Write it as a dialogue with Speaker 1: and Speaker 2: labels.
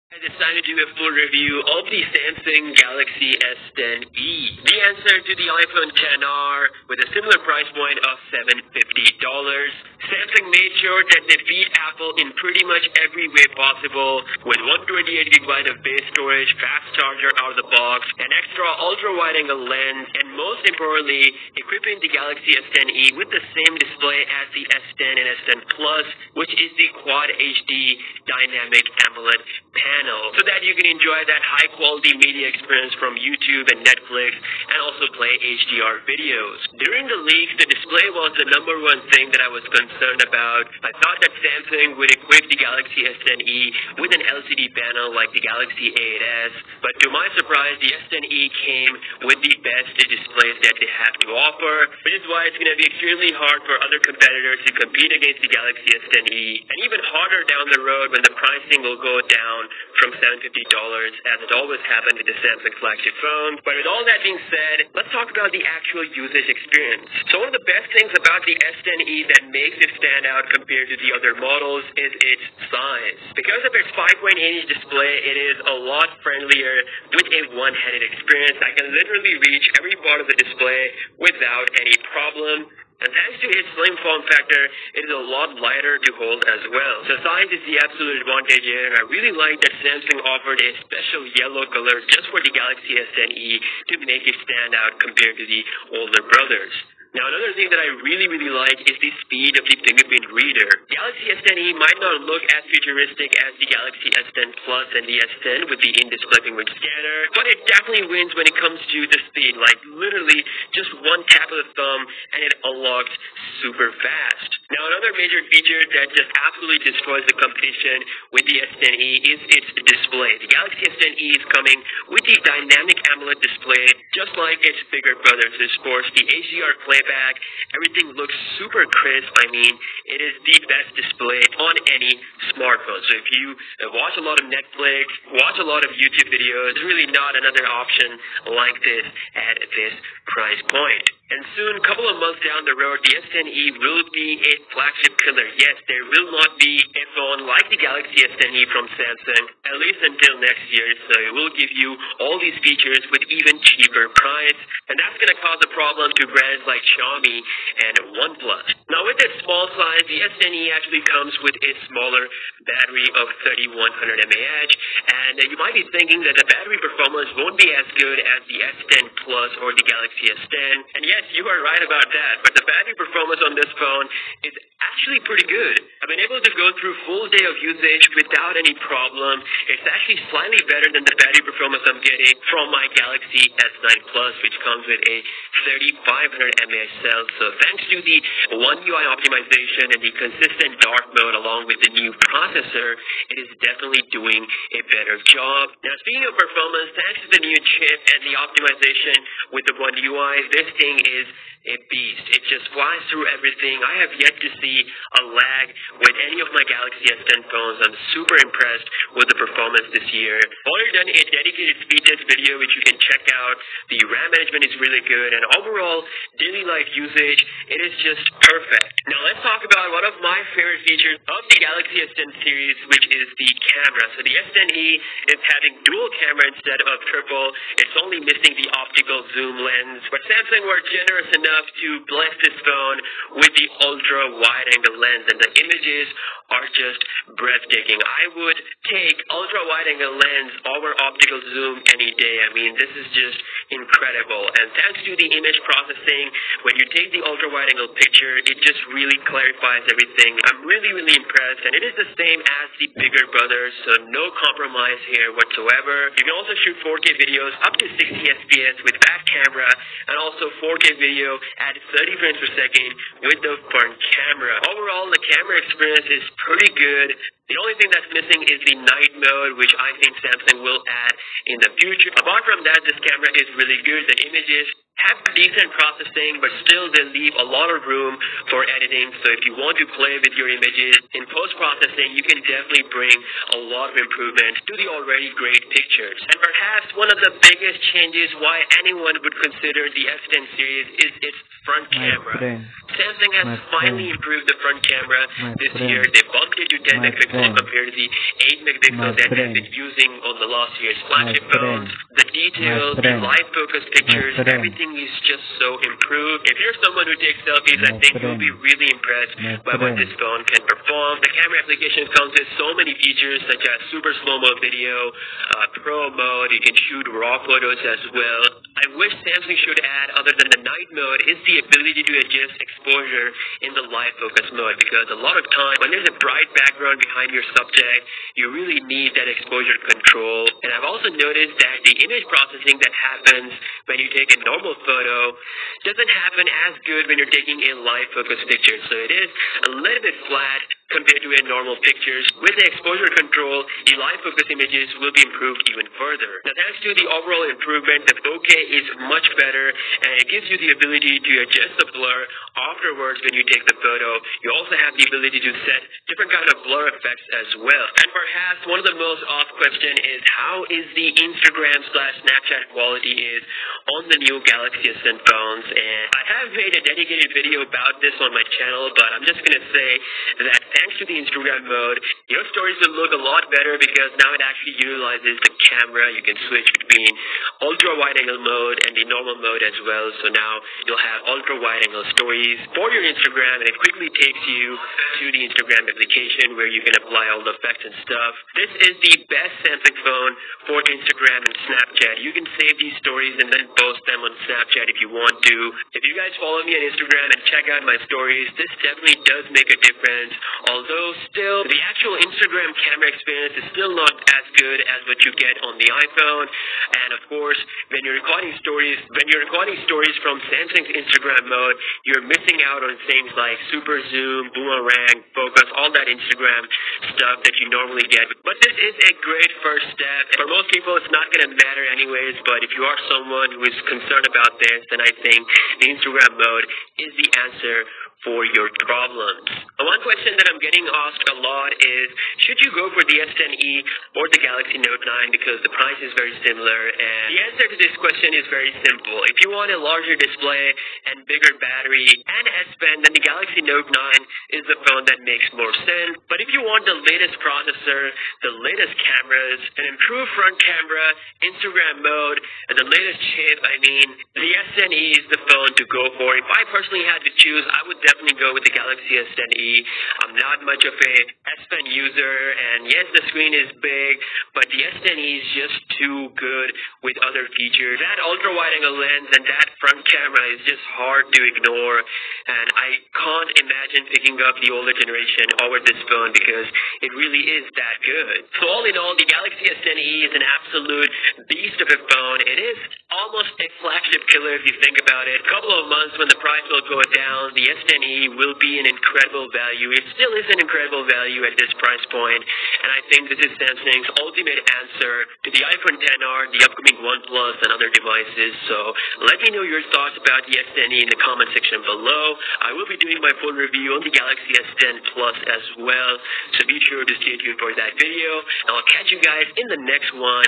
Speaker 1: I decided to do a full review of the Samsung Galaxy S10e. The answer to the iPhone XR with a similar price point of $750. Samsung made sure that they beat Apple in pretty much every way possible with 128GB of base storage, fast charger out of the box, an extra ultra-wide-angle lens, and most importantly, equipping the Galaxy S10e with the same display as the S10 and S10 Plus, which is the Quad HD Dynamic AMOLED panel, so that you can enjoy that high-quality media experience from YouTube and Netflix, and also play HDR videos. During the leaks, the display was the number one thing that I was concerned about. I thought that Samsung would equip the Galaxy S10e with an LCD panel like the Galaxy A8s, but to my surprise, the S10e came with the best displays that they have to offer, which is why it's going to be extremely hard for other competitors to compete against the Galaxy S10e, and even harder down the road when the pricing will go down from $750, as it always happened with the Samsung flagship phone. But with all that being said, let's talk about the actual usage experience. So one of the best things about the S10e that makes it stand out compared to the other models is its size. Because of its 5.8-inch display, it is a lot friendlier with a one-handed experience. I can literally reach every part of the display without any problem. And thanks to its slim form factor, it is a lot lighter to hold as well. So size is the absolute advantage here, and I really like that Samsung offered a special yellow color just for the Galaxy S10e to make it stand out compared to the older brothers. Now, another thing that I really like is the speed of the fingerprint reader. Galaxy S10e might not look as futuristic as the Galaxy S10 Plus and the S10 with the in-display fingerprint scanner, but it definitely wins when it comes to the speed. Like, literally, just one tap of the thumb and it unlocks super fast. Now, another major feature that just absolutely destroys the competition with the S10e is its display. The Galaxy S10e is coming with the dynamic AMOLED display, just like its bigger brothers. It sports the HDR playback. Everything looks super crisp. I mean, it is the best display on any smartphone. So if you watch a lot of Netflix, watch a lot of YouTube videos, there's really not another option like this at this price point. And soon, a couple of months down the road, the S10e will be a flagship killer. Yes, there will not be a phone like the Galaxy S10e from Samsung, at least until next year. So it will give you all these features with even cheaper price. And that's going to cause a problem to brands like Xiaomi and OnePlus. Now, with its small size, the S10e actually comes with a smaller battery of 3100 mAh. And you might be thinking that the battery performance won't be as good as the S10 Plus or the Galaxy S10. And yes, you are right about that, but the battery performance on this phone is actually pretty good. I've been able to go through full day of usage without any problem. It's actually slightly better than the battery performance I'm getting from my Galaxy S9 Plus, which comes with a 3500 mAh cell. So thanks to the One UI optimization and the consistent dark mode along with the new processor, it is definitely doing a better job. Now, speaking of performance, thanks to the new chip and the optimization with the One UI, this thing is a beast. It just flies through everything. I have yet to see a lag with any of my Galaxy S10 phones. I'm super impressed with the performance this year. I've already done a dedicated speed test video which you can check out. The RAM management is really good, and overall daily life usage, it is just perfect. Now let's talk about one of my favorite features of the Galaxy S10 series, which is the camera. So the S10e is having dual camera instead of triple. It's only missing the optical zoom lens, but Samsung were generous enough to bless this phone with the ultra wide angle lens, and the images are just breathtaking. I would take ultra wide angle lens over optical zoom any day. I mean, this is just incredible. And thanks to the image processing, when you take the ultra wide angle picture, it just really clarifies everything. I'm really impressed, and it is the same as the bigger brothers, so no compromise here whatsoever. You can also shoot 4K videos up to 60 FPS with back camera, and also 4K video at 30 frames per second with the front camera. Overall, the camera experience is pretty good. The only thing that's missing is the night mode, which I think Samsung will add in the future. Apart from that, this camera is really good. The images have decent processing, but still they leave a lot of room for editing. So if you want to play with your images in post-processing, you can definitely bring a lot of improvement to the already great pictures. And perhaps one of the biggest changes why anyone would consider the S10 series is its front camera. Samsung has finally improved the front camera this year. They bumped it to 10 megapixels compared to the 8 megapixels that they've been using on the last year's flagship phones. The details, the live focus pictures, everything is just so improved. If you're someone who takes selfies, I think you'll be really impressed by what this phone can perform. The camera application comes with so many features such as super slow-mo video, pro mode, you can shoot raw photos as well. I wish Samsung should add, other than the night mode, is the ability to adjust exposure in the live focus mode, because a lot of time when there's a bright background behind your subject, you really need that exposure control. And I've also noticed that the image processing that happens when you take a normal photo doesn't happen as good when you're taking a live focus picture. So it is a little bit flat compared to a normal pictures. With the exposure control, the live focus images will be improved even further. Now, thanks to the overall improvement, the bokeh is much better, and it gives you the ability to adjust the blur afterwards when you take the photo. You also have the ability to set different kind of blur effects as well. And perhaps one of the most asked question is how is the Instagram/Snapchat quality is on the new Galaxy S10 phones. And I have made a dedicated video about this on my channel, but I'm just going to say that thanks to the Instagram mode, your stories will look a lot better because now it actually utilizes the camera. You can switch between ultra wide angle mode and the normal mode as well. So now you'll have ultra wide angle stories for your Instagram, and it quickly takes you to the Instagram application where you can apply all the effects and stuff. This is the best Samsung phone for Instagram and Snapchat. You can save these stories and then post them on Snapchat if you want to. If you guys follow me on Instagram and check out my stories, this definitely does make a difference. Although still, the actual Instagram camera experience is still not as good as what you get on the iPhone. And of course, when you're recording stories from Samsung's Instagram mode, you're missing out on things like super zoom, boomerang, focus, all that Instagram stuff that you normally get. But this is a great first step. For most people, it's not going to matter anyways, but if you are someone who is concerned about this, then I think the Instagram mode is the answer for your problems. One question that I'm getting asked a lot is, should you go for the S10e or the Galaxy Note 9 because the price is very similar? And the answer to this question is very simple. If you want a larger display and bigger battery and S Pen, then the Galaxy Note 9 is the phone that makes more sense. But if you want the latest processor, the latest cameras, an improved front camera, Instagram mode, and the latest chip, the S10e is the phone to go for. If I personally had to choose, I would definitely go with the Galaxy S10e. I'm not much of a S Pen user, and yes, the screen is big, but the S10e is just too good with other features. That ultra-wide-angle lens and that front camera is just hard to ignore, and I can't imagine picking up the older generation over this phone because it really is that good. So all in all, the Galaxy S10e is an absolute beast of a phone. It is almost a flagship killer if you think about it. A couple of months when the price will go down, the S10e will be an incredible value. It still is an incredible value at this price point, and I think this is Samsung's ultimate answer to the iPhone XR, the upcoming OnePlus, and other devices. So let me know your thoughts about the S10e in the comment section below. I will be doing my full review on the Galaxy S10 Plus as well, so be sure to stay tuned for that video, and I'll catch you guys in the next one.